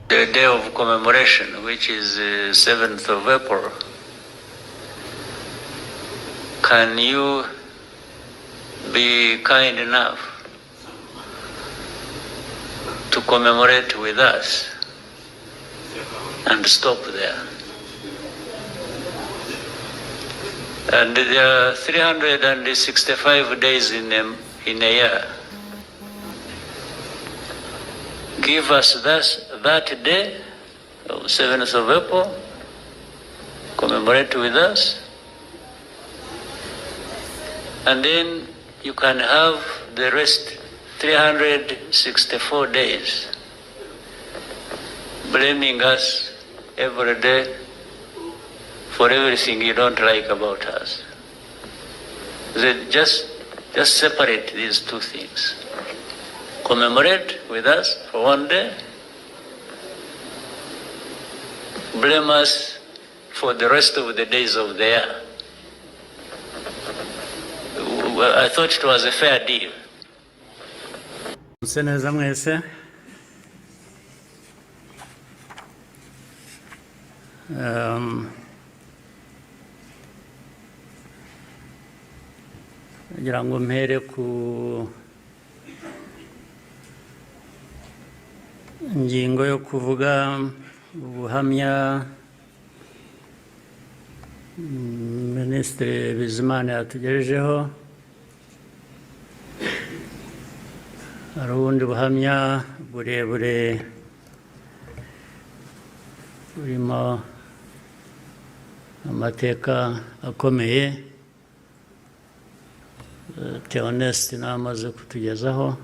the day of commemoration, which is 7th of April, can you be kind enough to commemorate with us and stop there? And there are 365 days in a year. Give us that day, 7th of April, commemorate with us, and then you can have the rest 364 days blaming us every day for everything you don't like about us. Just separate these two things. Commemorate with us for one day. Blame us for the rest of the days of the year. I thought it was a fair deal. Seneza mwese. Ngira ngo mpere ku ingingo yo kuvuga ubuhamya Minisitiri Bizimana yatugejejeho. Hari ubundi buhamya burebure burimo amateka akomeye Theoneste namaze kutugezaho.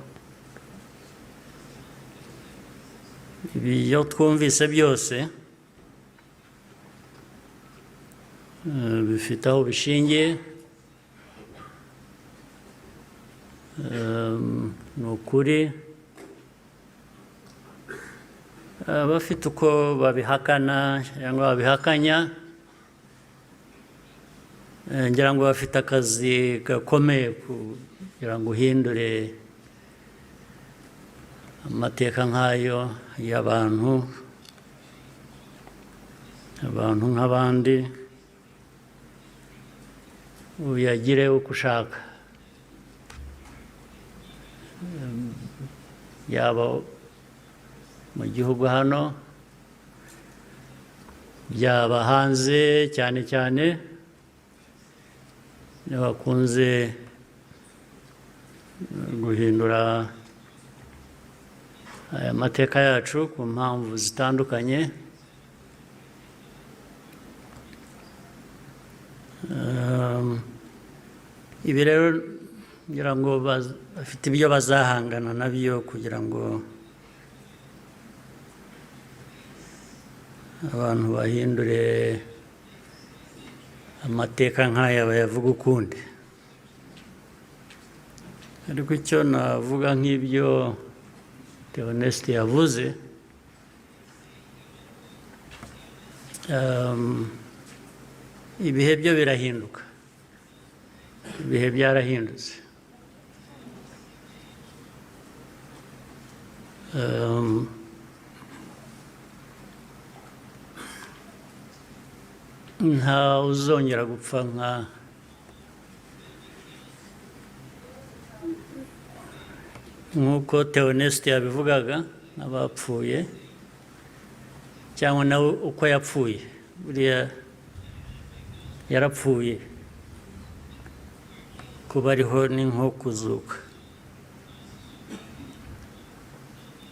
Ibyo twumvise byose bifite aho bishingiye. Ni ukuri abafite uko babihakana cyangwa babihakanya, ngira ngo bafite akazi gakomeye kugira ngo uhindure amateka nk'ayo y'abantu nk'abandi, uyagire uko ushaka, yaba mu gihugu hano, byaba hanze, cyane cyane bakunze guhindura aya mateka yacu ku mpamvu zitandukanye. Ibi rero ngira ngo bafite ibyo bazahangana nabyo kugira ngo abantu bahindure amateka nk'aya bayavuga ukundi. Ariko icyo navuga nk'ibyo Theoneste yavuze, ibihe byo birahinduka, ibihe byarahindutse. Nta uzongera gupfa nk'uko Theoneste yabivugaga, n'abapfuye cyangwa nawe uko yapfuye. Buriya yarapfuye, kuba ariho ni nko kuzuka,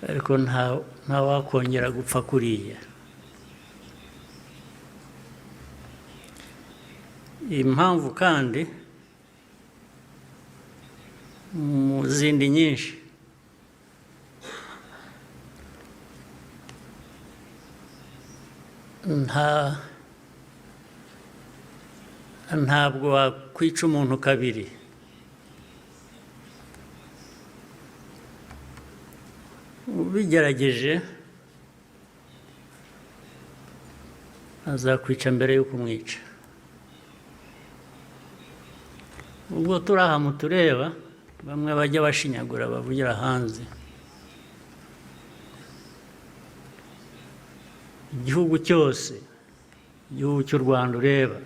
ariko nta wakongera gupfa kuriya. Impamvu kandi mu zindi nyinshi ntabwo wakwica umuntu kabiri. Ubigerageje azakwica mbere yo kumwica. Ubwo turaha mutureba bamwe bajya bashinyagura bavugira hanze, igihugu cyose igihugu cy'u Rwanda ureba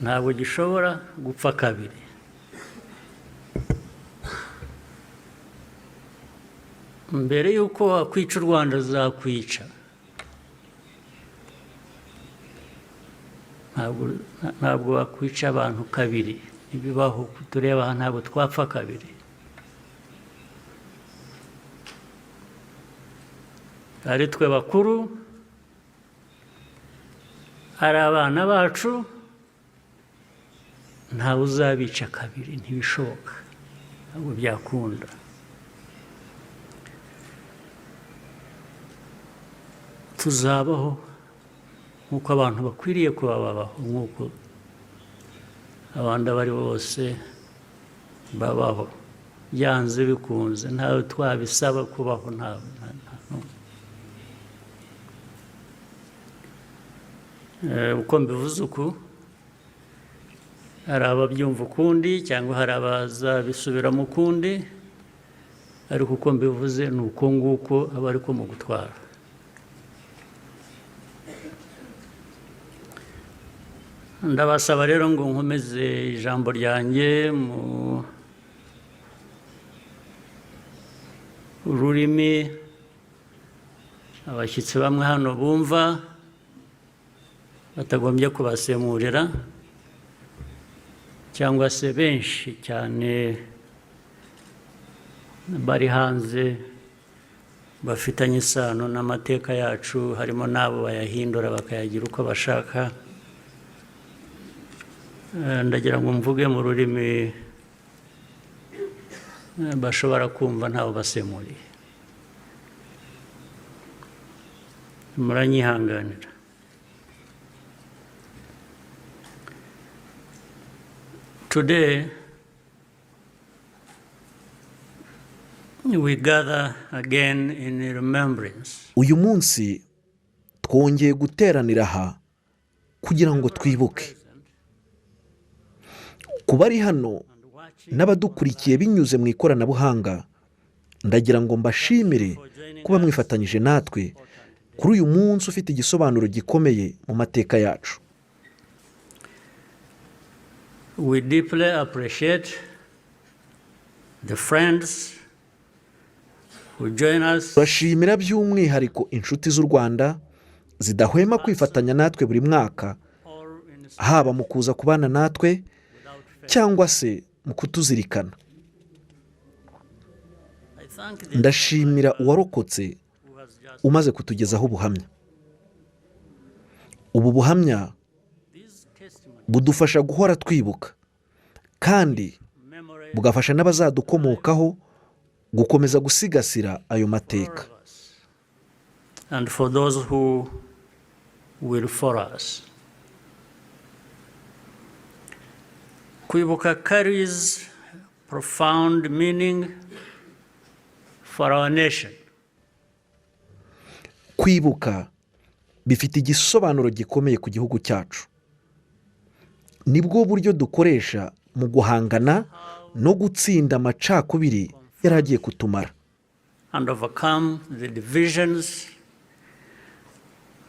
ntabwo gishobora gupfa kabiri. Mbere y'uko wakwica u Rwanda zakwica. Ntabwo wakwica abantu kabiri. Ibibaho tureba aha ntabwo twapfa kabiri. Ari twe bakuru, ari abana bacu, ntawe uzabica kabiri, ntibishoboka, ntabwo byakunda. Tuzabaho nk'uko abantu bakwiriye kuba babaho, nk'uko abandi abari bose babaho, byanze bikunze, ntawe twabisaba kubaho, uko mbivuze uku, hari ababyumva ukundi cyangwa hari abazabisubiramo ukundi, ariko uko mbivuze ni uko nguko aba ariko mu gutwara. Ndabasaba rero ngo nkomeze ijambo ryanjye mu rurimi abashyitsi bamwe hano bumva batagombye kubasemurira, cyangwa se benshi cyane bari hanze bafitanye isano n'amateka yacu, harimo n'abo bayahindura bakayagira uko bashaka. Ndagira ngo mvuge mu rurimi bashobora kumva ntawe basemuriye. Muranyihanganira. Today, we gather again in remembrance. Uyu munsi twongeye guteranira aha kugira ngo twibuke. Kuba ari hano n'abadukurikiye binyuze mu ikoranabuhanga, ndagira ngo mbashimire kuba mwifatanyije natwe kuri uyu munsi ufite igisobanuro gikomeye mu mateka yacu. We deeply appreciate the friends who join us. Turashimira by'umwihariko inshuti z'u Rwanda zidahwema kwifatanya natwe buri mwaka, haba mu kuza kubana natwe cyangwa se mu kutuzirikana. Ndashimira uwarokotse umaze kutugezaho ubuhamya. Ubu buhamya budufasha guhora twibuka, kandi bugafasha n'abazadukomokaho gukomeza gusigasira ayo mateka. And for those who will follow us. Kwibuka carries profound meaning for our nation. Kwibuka bifite igisobanuro gikomeye ku gihugu cyacu. Nibwo buryo dukoresha mu guhangana no gutsinda amacakubiri yaragiye kutumara. And overcome the divisions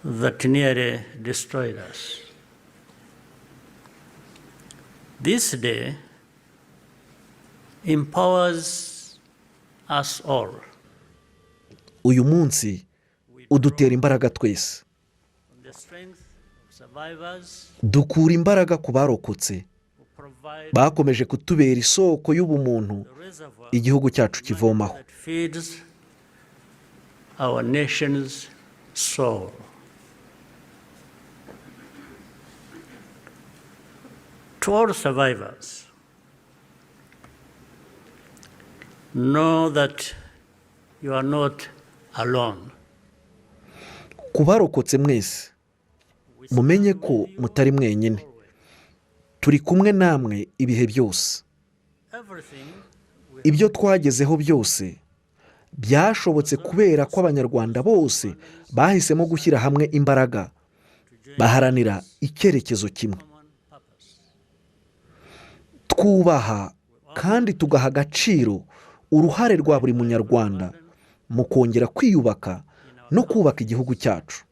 that nearly destroyed us. This day empowers us all. Uyu munsi udutera imbaraga twese. Dukura imbaraga ku barokotse, bakomeje kutubera isoko y'ubumuntu igihugu cyacu kivomaho. Our nation's soul. To all survivors, know that you are not alone. Ku barokotse mwese, mumenye ko mutari mwenyine. Turi kumwe namwe ibihe byose. Ibyo twagezeho byose byashobotse kubera ko Abanyarwanda bose bahisemo gushyira hamwe imbaraga, baharanira icyerekezo kimwe. Twubaha kandi tugaha agaciro uruhare rwa buri munyarwanda mu kongera kwiyubaka no kubaka igihugu cyacu.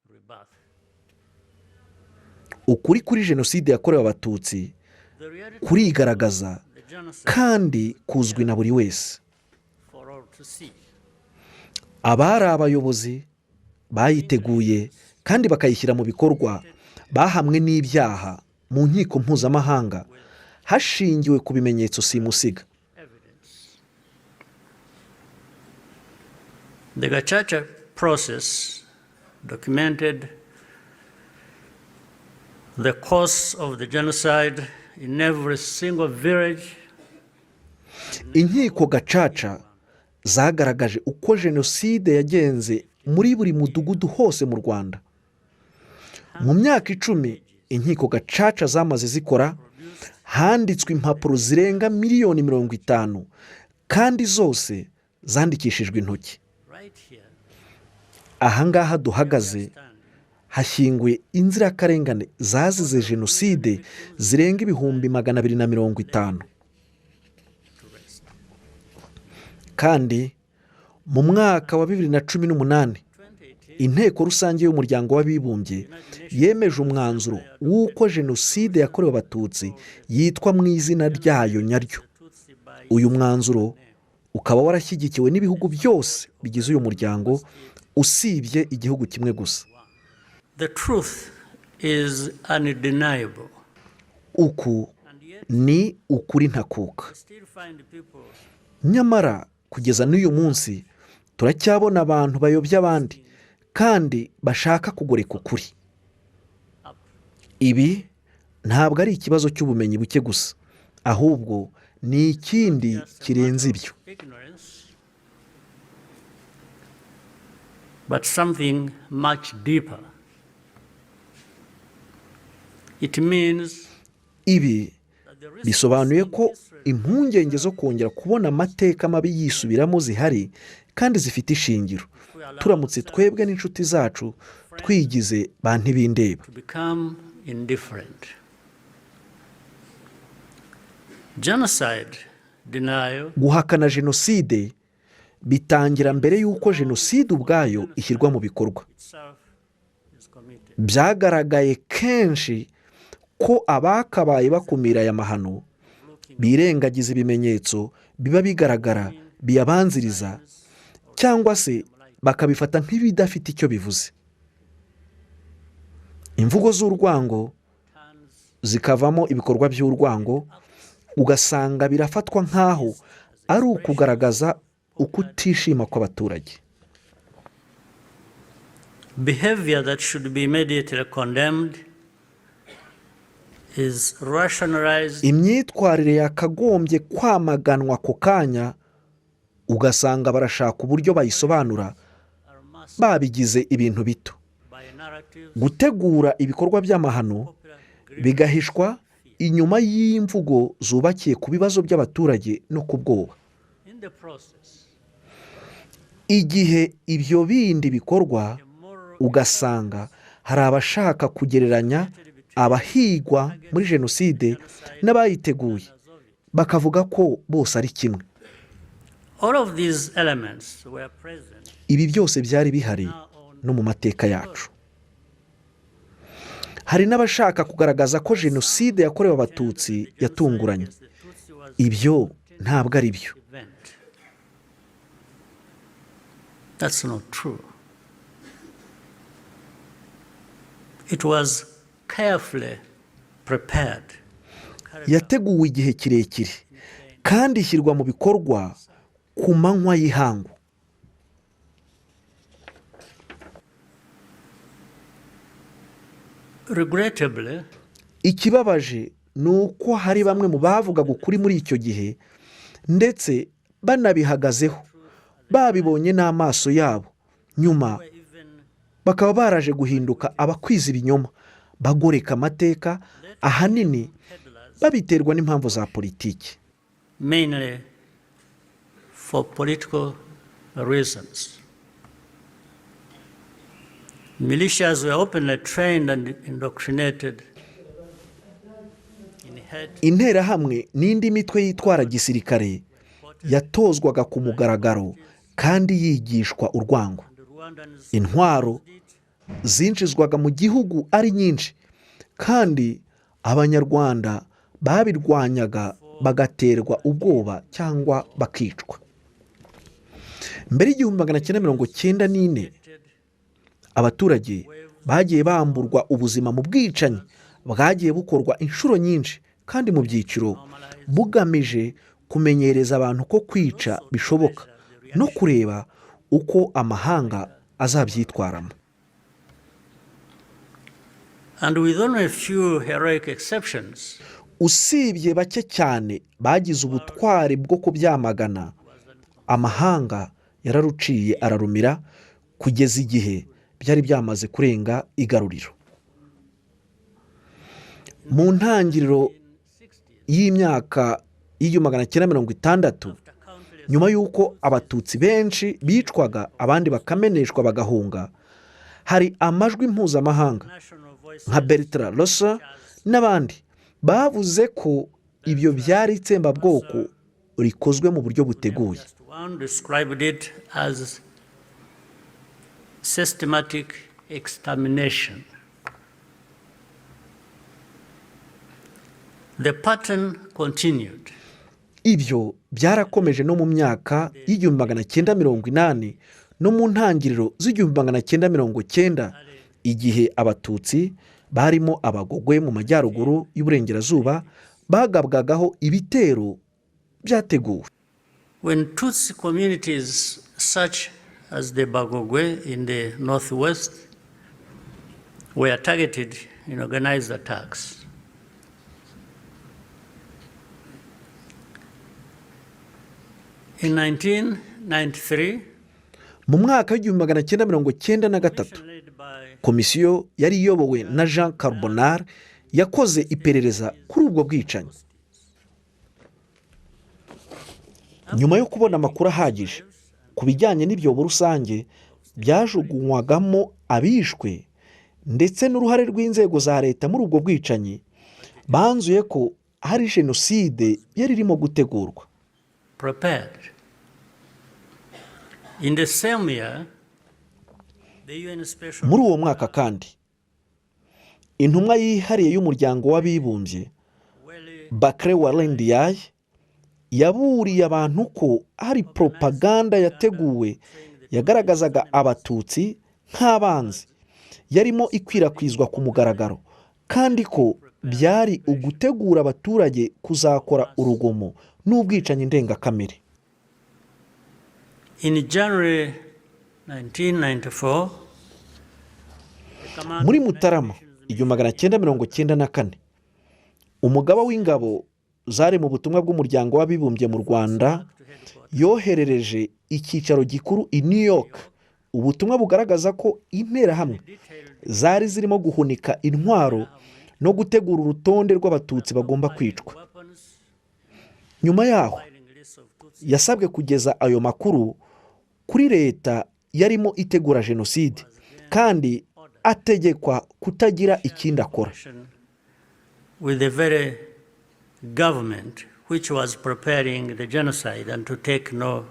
Ukuri kuri jenoside yakorewe abatutsi kurigaragaza kandi kuzwi na buri wese. Abari abayobozi bayiteguye kandi bakayishyira mu bikorwa bahamwe n'ibyaha mu nkiko mpuzamahanga hashingiwe ku bimenyetso simusiga. The Gacaca process documented the course of the genocide in every single village. Inkiko Gacaca zagaragaje uko jenoside yagenze muri buri mudugudu hose mu Rwanda. Mu myaka 10 inkiko Gacaca zamaze zikora, handitswe impapuro zirenga 50,000,000 kandi zose zandikishijwe intoki. Ahangaha duhagaze hashyinguye inzirakarengane zazize jenoside zirenga 250,000. Kandi mu mwaka wa 2018 inteko rusange y'umuryango w'abibumbye yemeje umwanzuro w'uko jenoside yakorewe abatutsi yitwa mu izina ryayo nyaryo. Uyu mwanzuro ukaba warashyigikiwe n'ibihugu byose bigize uyu muryango usibye igihugu kimwe gusa. The truth is undeniable. Uku ni ukuri ntakuka. Nyamara kugeza n'uyu munsi turacyabona abantu bayobya abandi kandi bashaka kugoreka ukuri. Ibi ntabwo ari ikibazo cy'ubumenyi buke gusa, ahubwo ni ikindi kirenze ibyo. But something much deeper. It means ibi bisobanuye ko impungenge zo kongera kubona amateka mabi yisubiramo zihari kandi zifite ishingiro, turamutse twebwe n'inshuti zacu twigize ba ntibindeba. Guhakana jenoside bitangira mbere y'uko jenoside ubwayo ishyirwa mu bikorwa. Byagaragaye kenshi ko abakabaye bakumira aya mahano birengagiza ibimenyetso biba bigaragara biyabanziriza, cyangwa se bakabifata nk'ibidafite icyo bivuze. Imvugo z'urwango zikavamo ibikorwa by'urwango, ugasanga birafatwa nk'aho ari ukugaragaza ukutishima kw'abaturage. Behavior that should be immediately condemned is rationalized. Imyitwarire yakagombye kwamaganwa ako kanya, ugasanga barashaka uburyo bayisobanura babigize ibintu bito. Gutegura ibikorwa by'amahano bigahishwa inyuma y'imvugo zubakiye ku bibazo by'abaturage no ku bwoba. Igihe ibyo bindi bikorwa, ugasanga hari abashaka kugereranya abahigwa muri jenoside n'abayiteguye, bakavuga ko bose ari kimwe. Ibi byose byari bihari no mu mateka yacu. Hari n'abashaka kugaragaza ko jenoside yakorewe abatutsi yatunguranye. Ibyo ntabwo ari byo. That's not true. It was carefully prepared. Yateguwe igihe kirekire kandi ishyirwa mu bikorwa ku manywa y'ihangu. Regrettably, ikibabaje ni uko hari bamwe mu bavugaga ukuri muri icyo gihe ndetse banabihagazeho, babibonye n'amaso yabo, nyuma bakaba baraje guhinduka abakwiza ibinyoma, bagoreka amateka, ahanini babiterwa n'impamvu za politiki. Mainly for political reasons. Militias were openly trained and indoctrinated. Interahamwe n'indi mitwe yitwara gisirikare yatozwaga ku mugaragaro kandi yigishwa urwango. intwaro zinjizwaga mu gihugu ari nyinshi, kandi abanyarwanda babirwanyaga bagaterwa ubwoba cyangwa bakicwa. Mbere y'1994 abaturage bagiye bamburwa ubuzima mu bwicanyi bwagiye bukorwa inshuro nyinshi kandi mu byiciro, bugamije kumenyereza abantu ko kwica bishoboka no kureba uko amahanga azabyitwaramo. And with only a few heroic exceptions, usibye bake cyane bagize ubutwari bwo kubyamagana, amahanga yararuciye ararumira kugeza igihe byari byamaze kurenga igaruriro. Mu ntangiriro y'imyaka y'1960, nyuma y'uko abatutsi benshi bicwaga abandi bakameneshwa bagahunga, hari amajwi mpuzamahanga nka Bertrand Russell n'abandi bavuze ko ibyo byari itsembabwoko rikozwe mu buryo buteguye. one described it as systematic extermination. The pattern continued. Ibyo byarakomeje no mu myaka y'1980 no mu ntangiriro z'1990, igihe abatutsi barimo abagogwe mu majyaruguru y'uburengerazuba bagabwagaho ibitero byateguwe. When Tutsi communities such as the Bagogwe in the northwest were targeted in organized attacks, in 1993, mu mwaka w'1993, komisiyo yari iyobowe na Jean Carbonard yakoze iperereza kuri ubwo bwicanyi. Nyuma yo kubona amakuru ahagije ku bijyanye n'ibyobo rusange byajugunywagamo abishwe ndetse n'uruhare rw'inzego za leta muri ubwo bwicanyi, banzuye ko hari jenoside yari irimo gutegurwa. In the same year, muri uwo mwaka kandi, intumwa yihariye y'umuryango w'abibumbye Bakre Walendiyaye yaburiye abantu ko hari propaganda yateguwe yagaragazaga abatutsi nk'abanzi yarimo ikwirakwizwa ku mugaragaro, kandi ko byari ugutegura abaturage kuzakora urugomo n'ubwicanyi ndengakamere. In January 1994, muri Mutarama 1994, umugaba w'ingabo zari mu butumwa bw'umuryango w'abibumbye mu Rwanda yoherereje icyicaro gikuru i New York ubutumwa bugaragaza ko interahamwe zari zirimo guhunika intwaro no gutegura urutonde rw'abatutsi bagomba kwicwa. Nyuma yaho yasabwe kugeza ayo makuru kuri leta yarimo itegura jenoside, kandi ategekwa kutagira ikindi akora. With the very government which was preparing the genocide, and to take no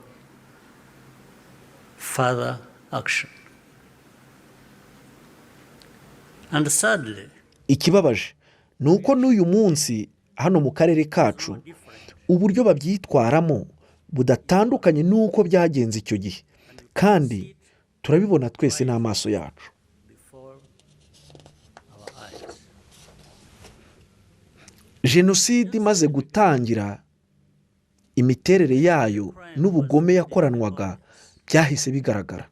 further action. And sadly, ikibabaje ni uko n'uyu munsi hano mu karere kacu uburyo babyitwaramo budatandukanye n'uko byagenze icyo gihe, kandi turabibona twese n'amaso yacu. Jenoside imaze gutangira, imiterere yayo n'ubugome yakoranwaga byahise bigaragara.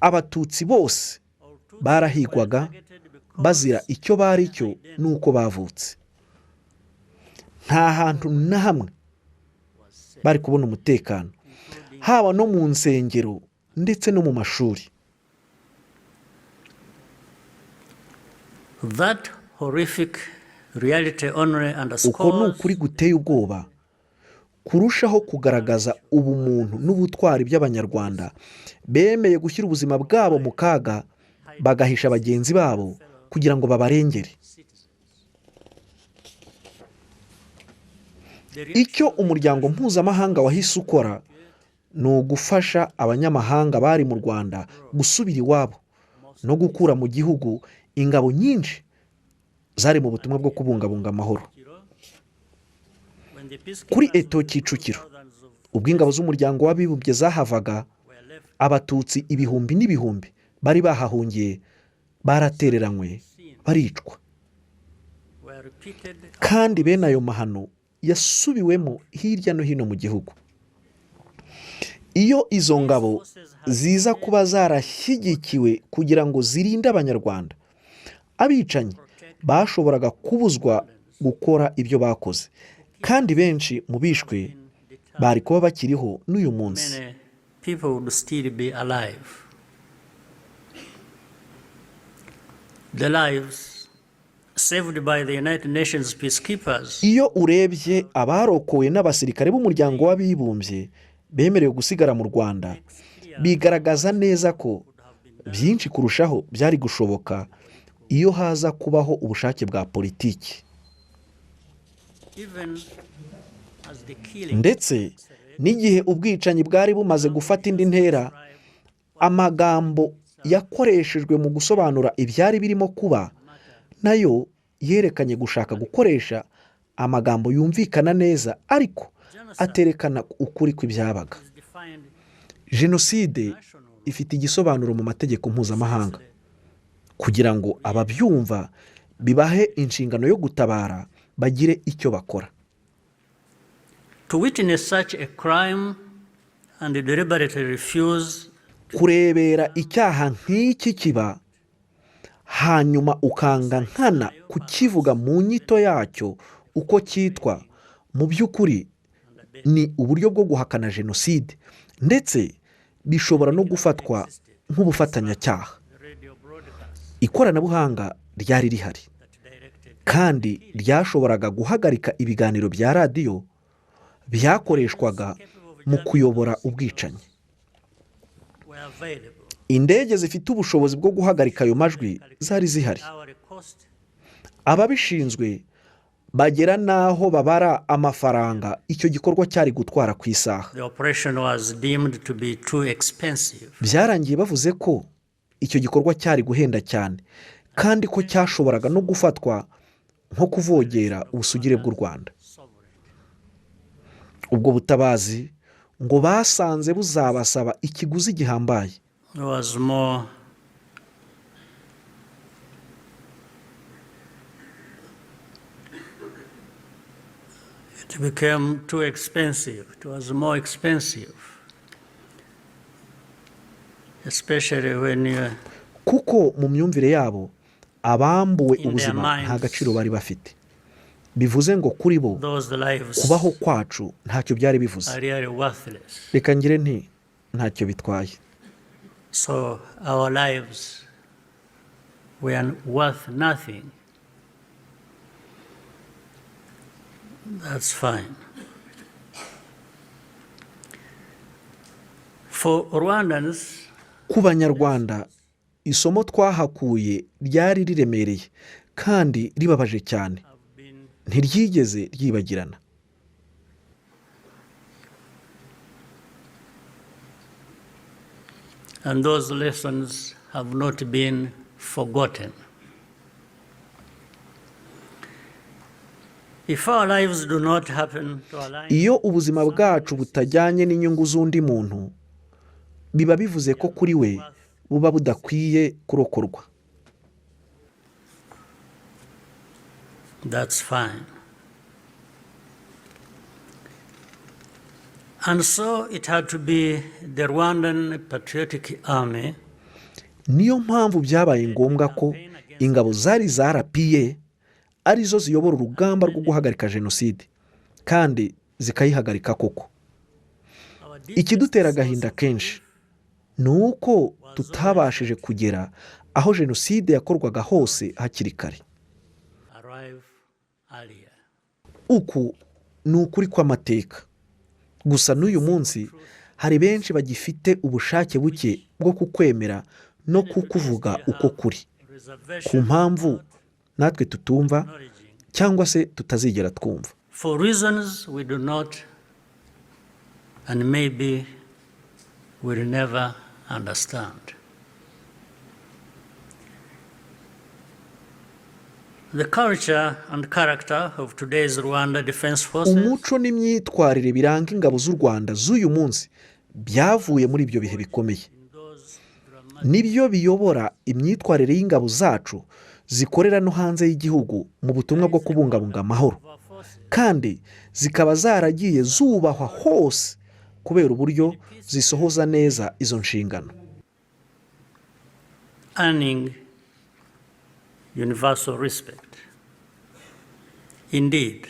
Abatutsi bose barahigwaga bazira icyo bari cyo n'uko bavutse. Nta hantu na hamwe bari kubona umutekano, haba no mu nsengero ndetse no mu mashuri. That horrific reality only Uko ni underscores ukuri guteye ubwoba kurushaho kugaragaza ubumuntu n'ubutwari by'Abanyarwanda bemeye gushyira ubuzima bwabo mu kaga bagahisha bagenzi babo kugira ngo babarengere. Icyo umuryango mpuzamahanga wahise ukora ni ugufasha abanyamahanga bari mu Rwanda gusubira iwabo no gukura mu gihugu ingabo nyinshi zari mu butumwa bwo kubungabunga amahoro. Kuri Eto Kicukiro, ubwo ingabo z'umuryango w'abibumbye zahavaga, abatutsi ibihumbi n'ibihumbi bari bahahungiye baratereranywe baricwa, kandi bene ayo mahano yasubiwemo hirya no hino mu gihugu. Iyo izo ngabo ziza kuba zarashyigikiwe kugira ngo zirinde abanyarwanda, abicanyi bashoboraga kubuzwa gukora ibyo bakoze, kandi benshi mu bishwe bari kuba bakiriho n'uyu munsi. Iyo urebye abarokowe n'abasirikare b'umuryango w'abibumbye bemerewe gusigara mu Rwanda, bigaragaza neza ko byinshi kurushaho byari gushoboka iyo haza kubaho ubushake bwa politiki. Ndetse n'igihe ubwicanyi bwari bumaze gufata indi ntera, amagambo yakoreshejwe mu gusobanura ibyari birimo kuba nayo yerekanye gushaka gukoresha amagambo yumvikana neza ariko aterekana ukuri kw'ibyabaga. Jenoside ifite igisobanuro mu mategeko mpuzamahanga kugira ngo ababyumva bibahe inshingano yo gutabara bagire icyo bakora. To witness such a crime and deliberately refuse kurebera icyaha nk'iki kiba hanyuma ukanga nkana kukivuga mu nyito yacyo uko cyitwa, mu by'ukuri ni uburyo bwo guhakana jenoside, ndetse bishobora no gufatwa nk'ubufatanyacyaha. Ikoranabuhanga ryari rihari kandi ryashoboraga guhagarika ibiganiro bya radiyo byakoreshwaga mu kuyobora ubwicanyi. Indege zifite ubushobozi bwo guhagarika ayo majwi zari zihari. Ababishinzwe bagera n'aho babara amafaranga icyo gikorwa cyari gutwara ku isaha. Byarangiye bavuze ko icyo gikorwa cyari guhenda cyane kandi ko cyashoboraga no gufatwa nko kuvogera ubusugire bw'u Rwanda. Ubwo butabazi ngo basanze buzabasaba ikiguzi gihambaye. It became too expensive. It was more expensive. Especially when kuko mu myumvire yabo abambuwe ubuzima nta gaciro bari bafite. Bivuze ngo kuri bo kubaho kwacu ntacyo byari bivuze. Reka ngire nti ntacyo bitwaye. So our lives were worth nothing. That's fine. For Rwandans, ku Banyarwanda isomo twahakuye ryari riremereye kandi ribabaje cyane, ntiryigeze ryibagirana. And those lessons have not been forgotten. If our lives do not happen to align, iyo ubuzima bwacu butajyanye n'inyungu z'undi muntu, biba bivuze ko kuri we buba budakwiye kurokorwa. That's fine. And so it had to be the Rwandan Patriotic Army. Niyo mpamvu byabaye ngombwa ko ingabo zari za RPA arizo ziyobora urugamba rwo guhagarika jenoside kandi zikayihagarika koko. Ikidutera agahinda kenshi ni uko tutabashije kugera aho jenoside yakorwaga hose hakiri kare. Uku ni ukuri kw'amateka. Gusa n'uyu munsi hari benshi bagifite ubushake buke bwo kukwemera no kukuvuga uko kuri, ku mpamvu natwe tutumva cyangwa se tutazigera twumva. For reasons we do not and maybe will never understand. The culture and character of today's Rwanda Defense Forces umuco n'imyitwarire biranga ingabo z'u Rwanda z'uyu munsi byavuye muri ibyo bihe bikomeye. Nibyo biyobora imyitwarire y'ingabo zacu zikorera no hanze y'igihugu mu butumwa bwo kubungabunga amahoro, kandi zikaba zaragiye zubahwa hose kubera uburyo zisohoza neza izo nshingano. Earning universal respect. Indeed,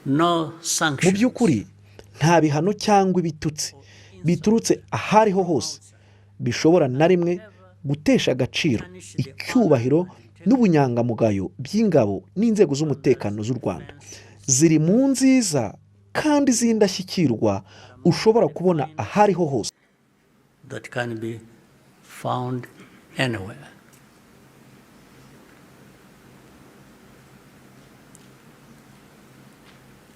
no Mu sanctions by'ukuri nta bihano cyangwa ibitutsi biturutse ahariho hose bishobora na rimwe gutesha agaciro icyubahiro n'ubunyangamugayo by'ingabo n'inzego z'umutekano z'u Rwanda. Ziri mu nziza kandi z'indashyikirwa ushobora kubona ahariho hose. that can be found anywhere.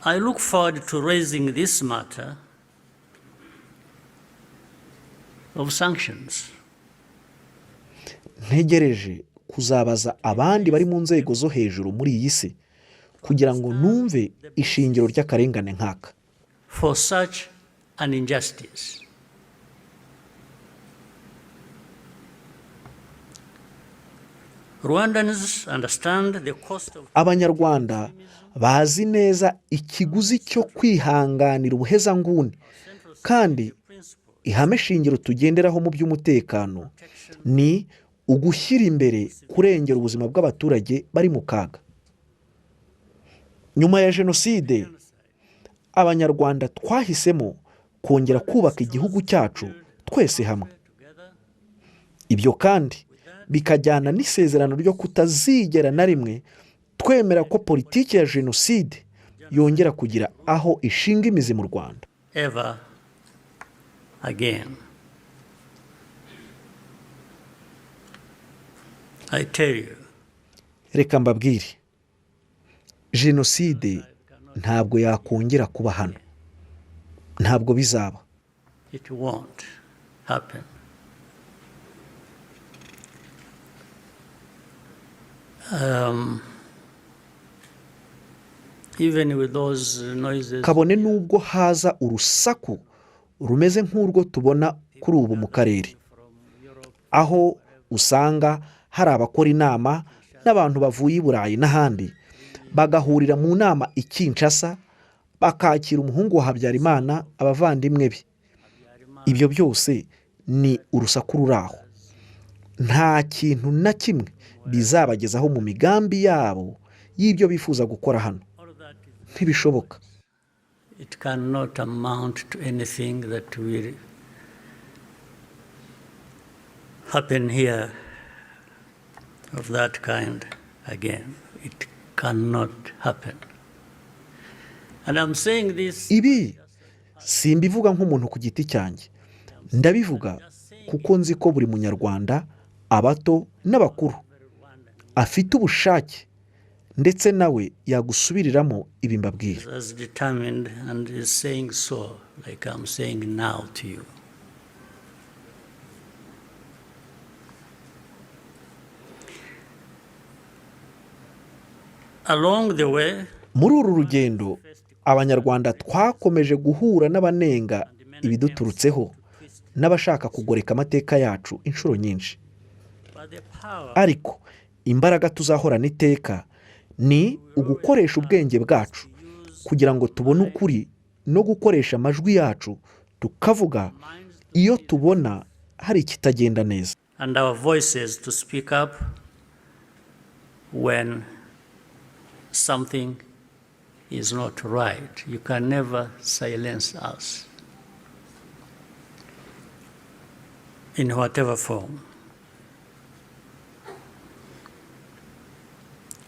I look forward to raising this matter of sanctions. Ntegereje kuzabaza abandi bari mu nzego zo hejuru muri iyi si kugira ngo numve ishingiro ry'akarengane nk'aka. For such an injustice. Rwandans understand the cost of Abanyarwanda bazi neza ikiguzi cyo kwihanganira ubuhezanguni, kandi ihame shingiro tugenderaho mu by'umutekano ni ugushyira imbere kurengera ubuzima bw'abaturage bari mu kaga. Nyuma ya jenoside, Abanyarwanda twahisemo kongera kubaka igihugu cyacu twese hamwe. Ibyo kandi bikajyana n'isezerano ryo kutazigera na rimwe twemera ko politiki ya jenoside yongera kugira aho ishinga imizi mu Rwanda. ever again. I tell you, Reka mbabwire, jenoside ntabwo yakongera kuba hano. Ntabwo bizaba. it won't happen. Even with those noises, Kabone nubwo haza urusaku rumeze nk'urwo tubona kuri ubu mu karere, aho usanga hari abakora inama n'abantu bavuye i Burayi n'ahandi bagahurira mu nama i Kinshasa bakakira umuhungu wa Habyarimana, abavandimwe be. Ibyo byose ni urusaku ruraho. Nta kintu na kimwe bizabagezaho mu migambi yabo y'ibyo bifuza gukora hano. Ntibishoboka. it cannot amount to anything that will happen here of that kind again. It cannot happen. And I'm saying this Ibi simbivuga nk'umuntu ku giti cyanjye. Ndabivuga kuko nzi ko buri munyarwanda, abato n'abakuru, afite ubushake ndetse nawe yagusubiriramo ibi mbabwira. as determined and is saying so, like I'm saying now to you. Along the way, Muri uru rugendo, Abanyarwanda twakomeje guhura n'abanenga ibiduturutseho n'abashaka kugoreka amateka yacu inshuro nyinshi. by the power Ariko imbaraga tuzahorana iteka ni ugukoresha ubwenge bwacu kugira ngo tubone ukuri no gukoresha amajwi yacu tukavuga iyo tubona hari ikitagenda neza. and our voices to speak up when something is not right. You can never silence us in whatever form.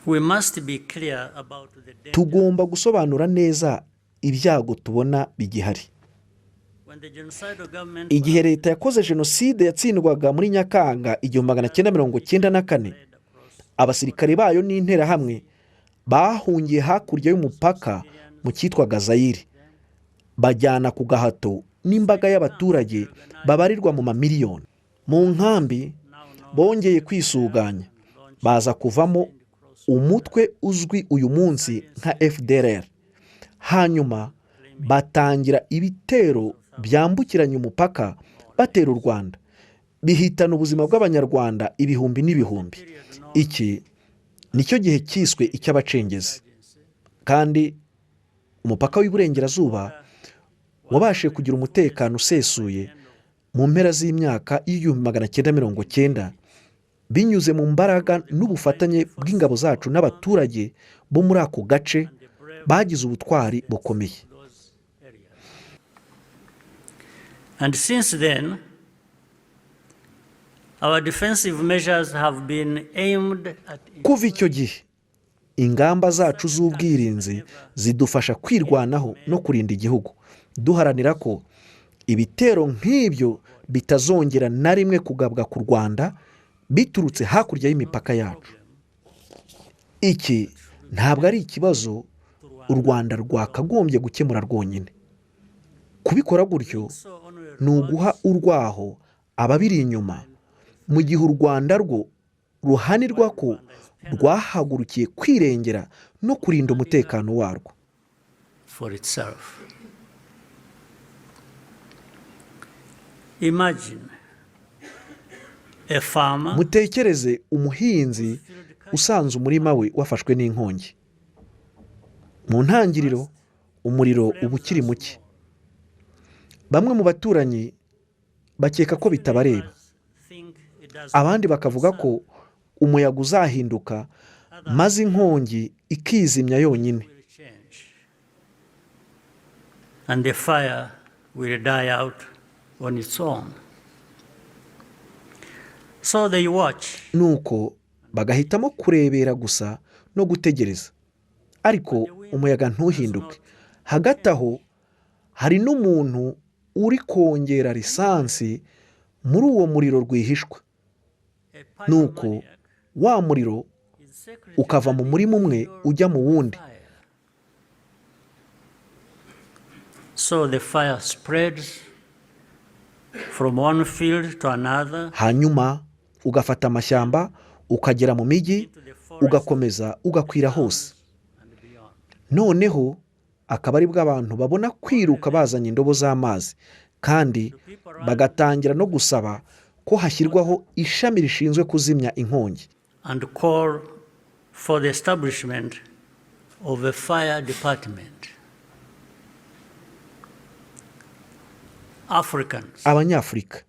We must be clear about the danger. Tugomba gusobanura neza ibyago tubona bigihari. When the genocidal government Igihe leta yakoze jenoside yatsindwaga muri Nyakanga 1994, abasirikare bayo n'interahamwe bahungiye hakurya y'umupaka mu cyitwaga Zaire. bajyana ku gahato n'imbaga y'abaturage babarirwa mu mamiliyoni. Mu nkambi bongeye kwisuganya, baza kuvamo umutwe uzwi uyu munsi nka FDLR. Hanyuma batangira ibitero byambukiranya umupaka batera u Rwanda, bihitana ubuzima bw'abanyarwanda ibihumbi n'ibihumbi. Iki nicyo gihe cyiswe icy'abacengezi, kandi umupaka w'iburengerazuba wabashije kugira umutekano usesuye mu mpera z'imyaka y'1990 binyuze mu mbaraga n'ubufatanye bw'ingabo zacu n'abaturage bo muri ako gace bagize ubutwari bukomeye. And since then, our defensive measures have been aimed at... Kuva icyo gihe, ingamba zacu z'ubwirinzi zidufasha kwirwanaho no kurinda igihugu, duharanira ko ibitero nk'ibyo bitazongera na rimwe kugabwa ku Rwanda biturutse hakurya y'imipaka yacu. Iki ntabwo ari ikibazo u Rwanda rwakagombye gukemura rwonyine. Kubikora gutyo ni uguha urwaho ababiri inyuma, mu gihe u Rwanda rwo ruhanirwa ko rwahagurukiye kwirengera no kurinda umutekano warwo. For itself. Imagine a farmer. Mutekereze umuhinzi usanze umurima we wafashwe n'inkongi. Mu ntangiriro umuriro uba ukiri muke. Bamwe mu baturanyi bakeka ko bitabareba, abandi bakavuga ko umuyaga uzahinduka maze inkongi ikizimya yonyine. And the fire will die out on its own. So they watch. Nuko bagahitamo kurebera gusa no gutegereza, ariko umuyaga ntuhinduke. Hagati aho hari n'umuntu uri kongera lisansi muri uwo muriro rwihishwa. Nuko wa muriro ukava mu murima umwe ujya mu wundi. So the fire spreads from one field to another. Hanyuma ugafata amashyamba ukagera mu migi, ugakomeza ugakwira hose. Noneho akaba ari bw'abantu babona kwiruka bazanye indobo z'amazi, kandi bagatangira no gusaba ko hashyirwaho ishami rishinzwe kuzimya inkongi. And call for the establishment of a fire department. Africans. Abanyafurika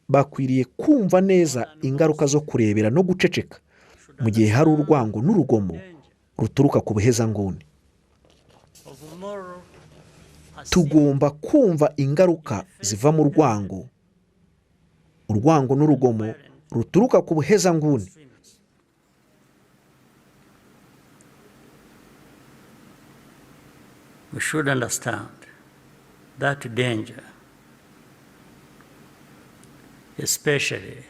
bakwiriye kumva neza ingaruka zo kurebera no guceceka mu gihe hari urwango n'urugomo ruturuka ku buhezanguni. Tugomba kumva ingaruka ziva mu urwango n'urugomo ruturuka ku buhezanguni. We should understand that danger, especially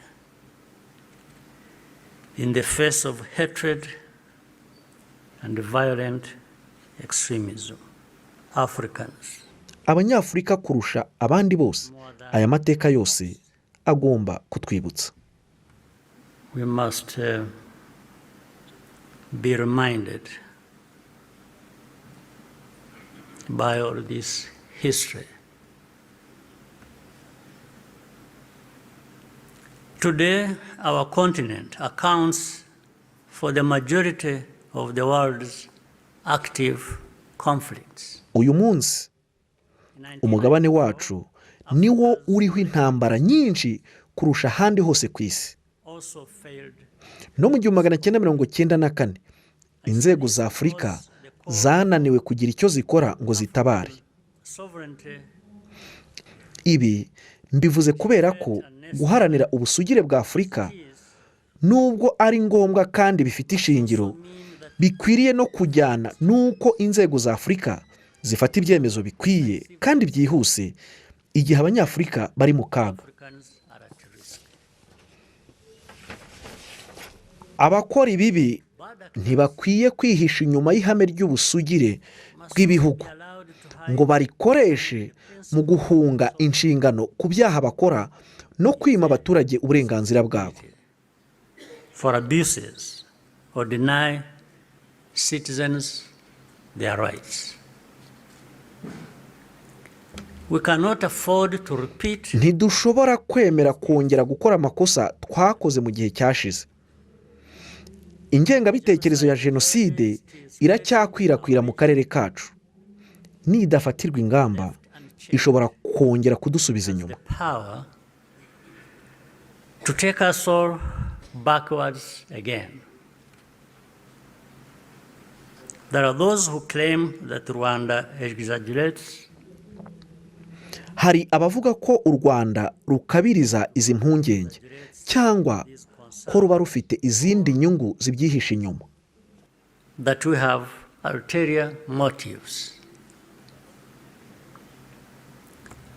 in the face of hatred and violent extremism. Africans. Abanyafurika kurusha abandi bose, aya mateka yose agomba kutwibutsa. We must be reminded by all this history. Today, our continent accounts for the majority of the world's active conflicts. Uyu munsi umugabane wacu niwo uriho intambara nyinshi kurusha ahandi hose ku isi. No mu 1994 inzego za Afurika zananiwe kugira icyo zikora ngo zitabare. Ibi mbivuze kubera ko guharanira ubusugire bwa Afurika nubwo ari ngombwa kandi bifite ishingiro, bikwiriye no kujyana nuko inzego za Afurika zifata ibyemezo bikwiye kandi byihuse igihe abanyafurika bari mu kaga. Abakora ibibi ntibakwiye kwihisha inyuma y'ihame ry'ubusugire bw'ibihugu. ngo barikoreshe mu guhunga inshingano ku byaha bakora no kwima abaturage uburenganzira bwabo. For abuses or deny citizens their rights. We cannot afford to repeat. Ntidushobora kwemera kongera gukora amakosa twakoze mu gihe cyashize. Ingengabitekerezo ya jenoside iracyakwirakwira mu karere kacu. Nidafatirwa ingamba ishobora kongera kudusubiza inyuma. To take us all backwards again. There are those who claim that Rwanda exaggerates. Hari abavuga ko u Rwanda rukabiriza izi mpungenge cyangwa ko ruba rufite izindi nyungu zibyihishe inyuma. That we have ulterior motives.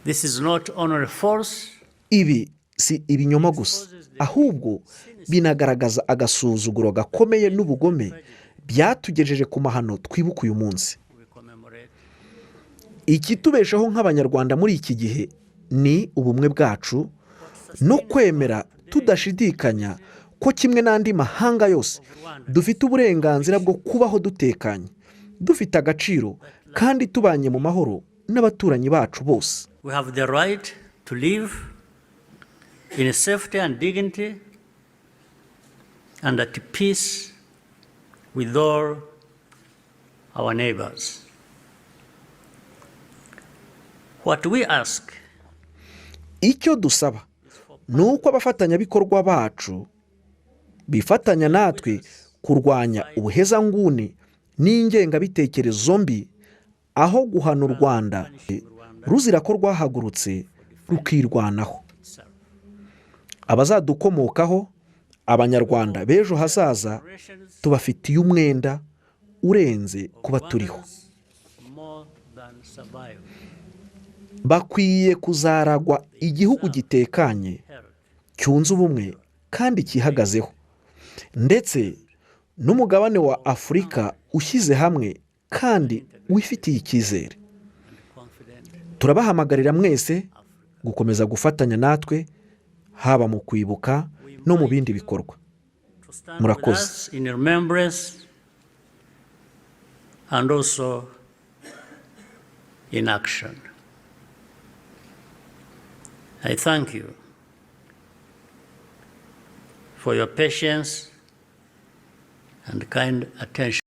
This is not only false. Ibi si ibinyoma gusa, ahubwo binagaragaza agasuzuguro gakomeye n'ubugome byatugejeje ku mahano twibuka uyu munsi. Ikitubeshaho nk'abanyarwanda muri iki gihe ni ubumwe bwacu no kwemera tudashidikanya ko kimwe n'andi mahanga yose dufite uburenganzira bwo kubaho dutekanye, dufite agaciro kandi tubanye mu mahoro n'abaturanyi bacu bose. We have the right to live in safety and dignity and at peace with all our neighbors. What we ask, icyo dusaba ni uko abafatanyabikorwa bacu bifatanya natwe kurwanya ubuhezanguni n'ingengabitekerezo mbi, aho guhana u Rwanda ruzira ko rwahagurutse rukirwanaho. Abazadukomokaho, abanyarwanda b'ejo hazaza, tubafitiye umwenda urenze kuba turiho. Bakwiye kuzaragwa igihugu gitekanye, cyunze ubumwe kandi cyihagazeho, ndetse n'umugabane wa Afurika ushyize hamwe kandi wifitiye icyizere. Turabahamagarira mwese gukomeza gufatanya natwe, haba mu kwibuka no mu bindi bikorwa. Murakoze. In remembrance and also in action. I thank you for your patience and kind attention.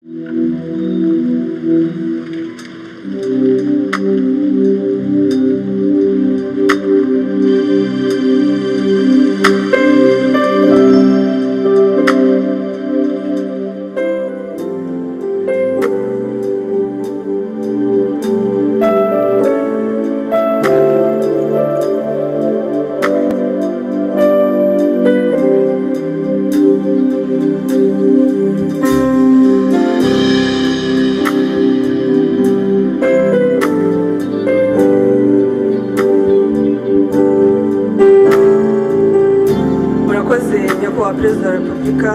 Perezida wa Repubulika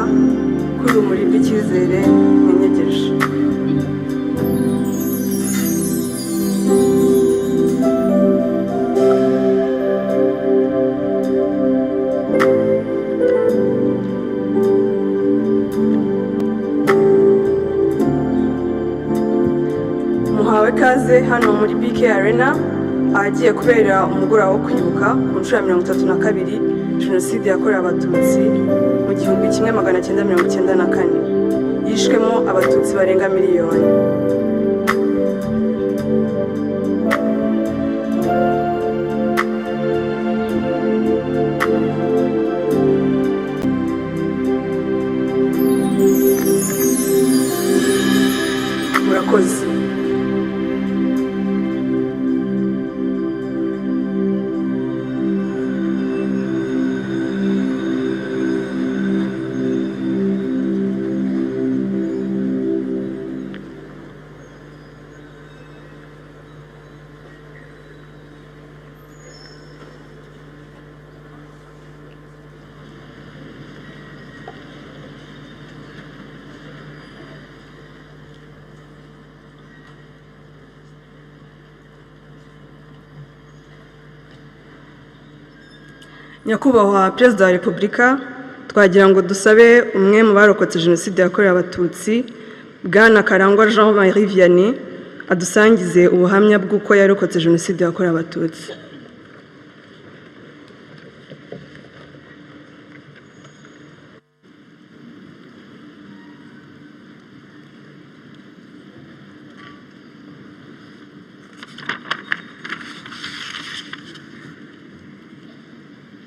kuri urumuri rw'icyizere mwenyegeje. Muhawe kaze hano muri BK Arena ahagiye kubera umugoroba wo kwibuka ku nshuro ya 32 Jenoside yakorewe Abatutsi mu 1994 yishwemo Abatutsi barenga miliyoni. Murakoze. nyakubahwa perezida wa repubulika twagira ngo dusabe umwe mu barokotse jenoside yakorewe abatutsi bwana Karangwa Jean Marie Vianney adusangize ubuhamya bw'uko yarokotse jenoside yakorewe abatutsi.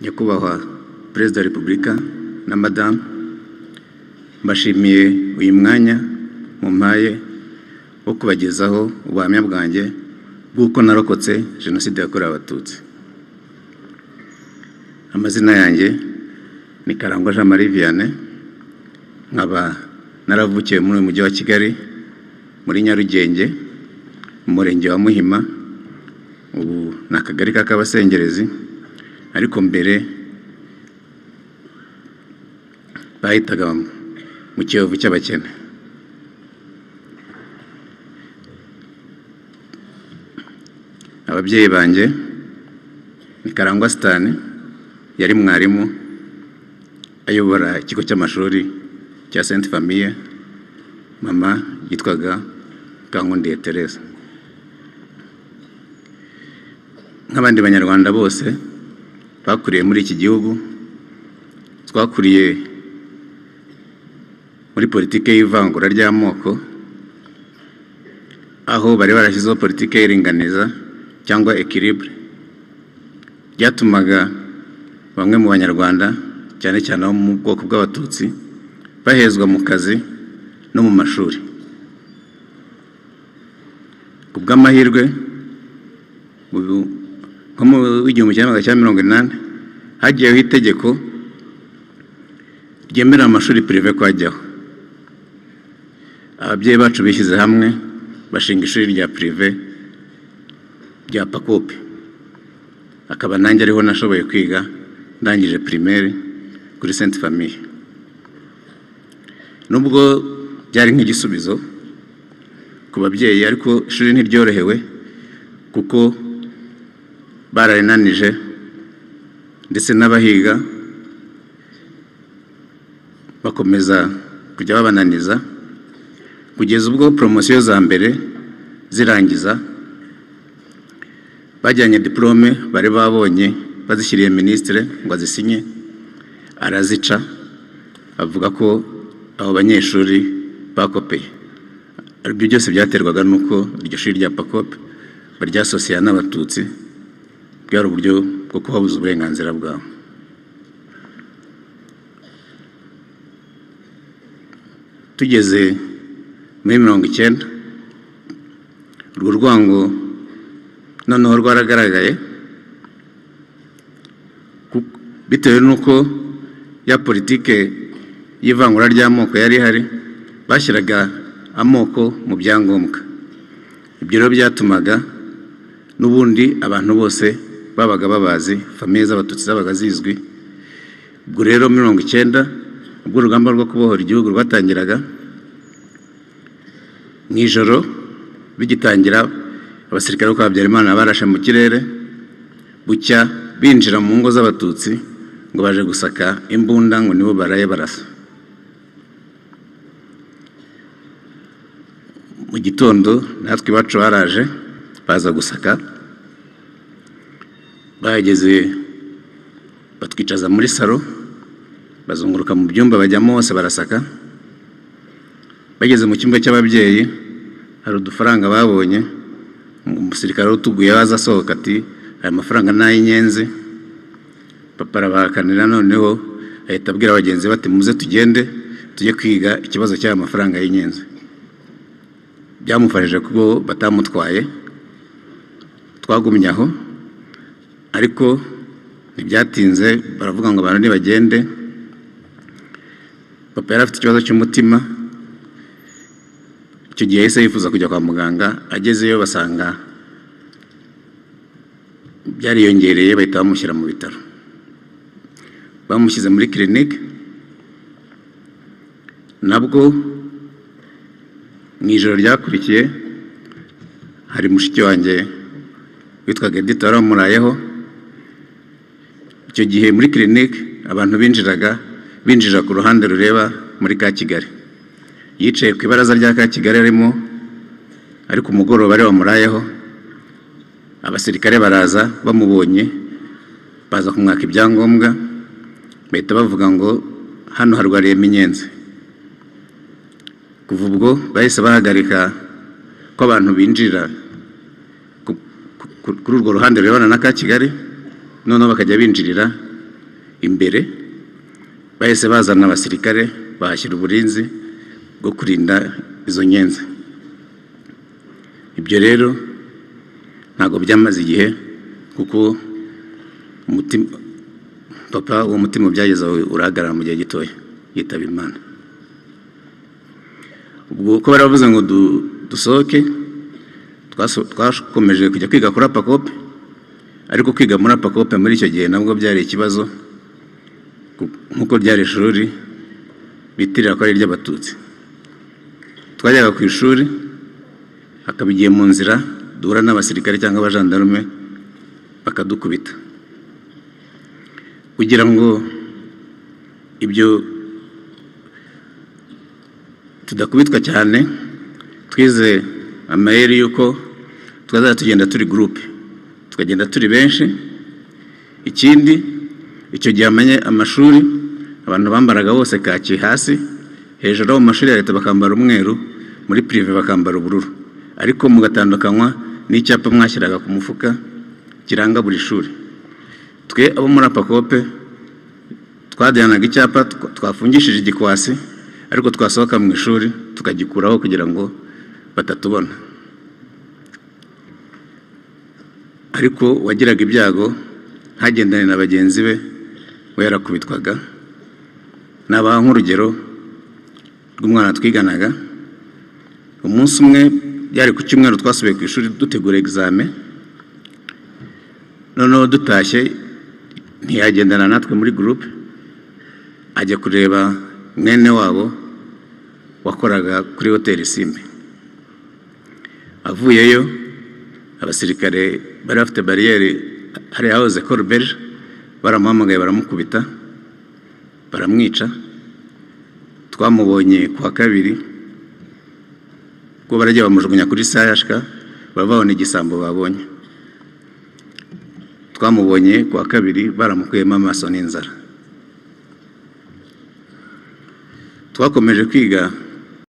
Nyakubahwa perezida wa repubulika na madamu, mbashimiye uyu mwanya mumpaye wo kubagezaho ubuhamya bwanjye bw'uko narokotse jenoside yakorewe abatutsi. Amazina yanjye ni Karangwa Jean Marie Vianney, nkaba naravukiye muri uyu mujyi wa Kigali muri Nyarugenge mu murenge wa Muhima, ubu ni akagari k'Akabasengerezi, ariko mbere bahitaga mu Kiyovu cy'abakene. Ababyeyi banjye ni Karangwa Sitani, yari mwarimu ayobora ikigo cy'amashuri cya Sainte Famille. Mama yitwaga Kankundiye Teresa. Nk'abandi banyarwanda bose bakuriye muri iki gihugu, twakuriye muri politike y'ivangura ry'amoko, aho bari barashyizeho politike y'iringaniza cyangwa équilibre, byatumaga bamwe mu banyarwanda cyane cyane abo mu bwoko bw'abatutsi bahezwa mu kazi no mu mashuri. Ku bw'amahirwe nko mu 1980 hagiyeho itegeko ryemera amashuri privé kwajyaho. Ababyeyi bacu bishyize hamwe bashinga ishuri rya privé rya Pacope, akaba nanjye ariho nashoboye kwiga ndangije primaire kuri Sainte Famille. Nubwo byari nk'igisubizo ku babyeyi, ariko ishuri ntiryorohewe kuko bararinanije ndetse n'abahiga bakomeza kujya babananiza, kugeza ubwo promosiyo za mbere zirangiza bajyanye diplome bari babonye bazishyiriye ministre ngo azisinye, arazica, avuga ko abo banyeshuri bakopeye. Ibyo byose byaterwaga nuko iryo shuri rya Pacope baryasosiya n'abatutsi, bwari uburyo bwo kubabuza uburenganzira bwabo. Tugeze muri 90, urwo rwango noneho rwaragaragaye bitewe n'uko ya politike y'ivangura ry'amoko yari ihari, bashyiraga amoko mu byangombwa. Ibyo rero byatumaga n'ubundi abantu bose babaga babazi, famiye z'abatutsi zabaga zizwi. Ubwo rero 90 ubwo urugamba rwo kubohora igihugu rwatangiraga, mu ijoro bigitangira abasirikare kwa Habyarimana barashe mu kirere, bucya binjira mu ngo z'abatutsi ngo baje gusaka imbunda, ngo nibo baraye barasa. Mu gitondo natwe iwacu baraje baza gusaka, bahageze batwicaza muri salo, bazunguruka mu byumba bajyamo hose barasaka. Bageze mu cyumba cy'ababyeyi hari udufaranga babonye, umusirikare utuguye waza asohoka ati aya mafaranga ni ay'inyenzi. Papa arabahakanira, noneho ahita abwira abagenzi bati muze tugende tujye kwiga ikibazo cy'aya mafaranga y'inyenzi. Byamufashije kuko batamutwaye, twagumye aho, ariko ntibyatinze baravuga ngo abantu nibagende. Papa yari afite ikibazo cy'umutima, icyo gihe yahise yifuza kujya kwa muganga. Agezeyo basanga byariyongereye, bahita bamushyira mu bitaro. Bamushyize muri clinique, nabwo mu ijoro ryakurikiye hari mushiki wanjye witwaga Edith waramurayeho. icyo gihe muri clinique abantu binjira ku ruhande rureba muri ka Kigali, yicaye ku ibaraza rya ka Kigali ariko umugoroba ari wamurayeho, abasirikare baraza bamubonye, baza kumwaka ibyangombwa, bahita bavuga ngo hano harwariyemo inyenzi. Kuva ubwo bahise bahagarika ko abantu binjira kuri urwo ruhande rurebana na ka Kigali, noneho bakajya binjirira imbere. Bahise bazana abasirikare bahashyira uburinzi bwo kurinda izo nyenzi. Ibyo rero ntabwo byamaze igihe, kuko papa uwo mutima byageze urahagarara mu gihe gitoya, yitaba Imana. Ubwo ko baravuze ngo dusohoke, twakomeje kujya kwiga kuri apakope, ariko kwiga muri apakope muri icyo gihe nabwo byari ikibazo, nk'uko ryari ishuri bitirira ko ari iry'Abatutsi. Twajyaga ku ishuri, hakaba igihe mu nzira duhura n'abasirikare cyangwa abajandarume bakadukubita. Kugira ngo ibyo tudakubitwa cyane, twize amayeri y'uko twazajya tugenda turi gurupe, tukagenda turi benshi. Ikindi, icyo gihe amashuri abantu bambaraga bose kaki hasi, hejuru mu mashuri ya leta bakambara umweru, muri prive bakambara ubururu, ariko mugatandukanywa n'icyapa mwashyiraga ku mufuka kiranga buri shuri. Twe abo muri apakope twajyanaga icyapa twafungishije igikwasi, ariko twasohoka mu ishuri tukagikuraho kugira ngo batatubona. Ariko wagiraga ibyago ntagendane na bagenzi be, we yarakubitwaga. Nabaha nk'urugero rw'umwana twiganaga. Umunsi umwe byari ku cyumweru, twasubiye ku ishuri dutegura examen, noneho dutashye ntiyagendana natwe muri groupe, ajya kureba mwene wabo wakoraga kuri hoteli Simbi. Avuyeyo, abasirikare bari bafite bariyeri hari hahoze Colberge, baramuhamagaye baramukubita, baramwica. Twamubonye kuwa kabiri, ko barajya bamujugunya kuri sayashka, babona igisambo babonye. Twamubonye kuwa kabiri baramukuyemo amaso n'inzara. Twakomeje kwiga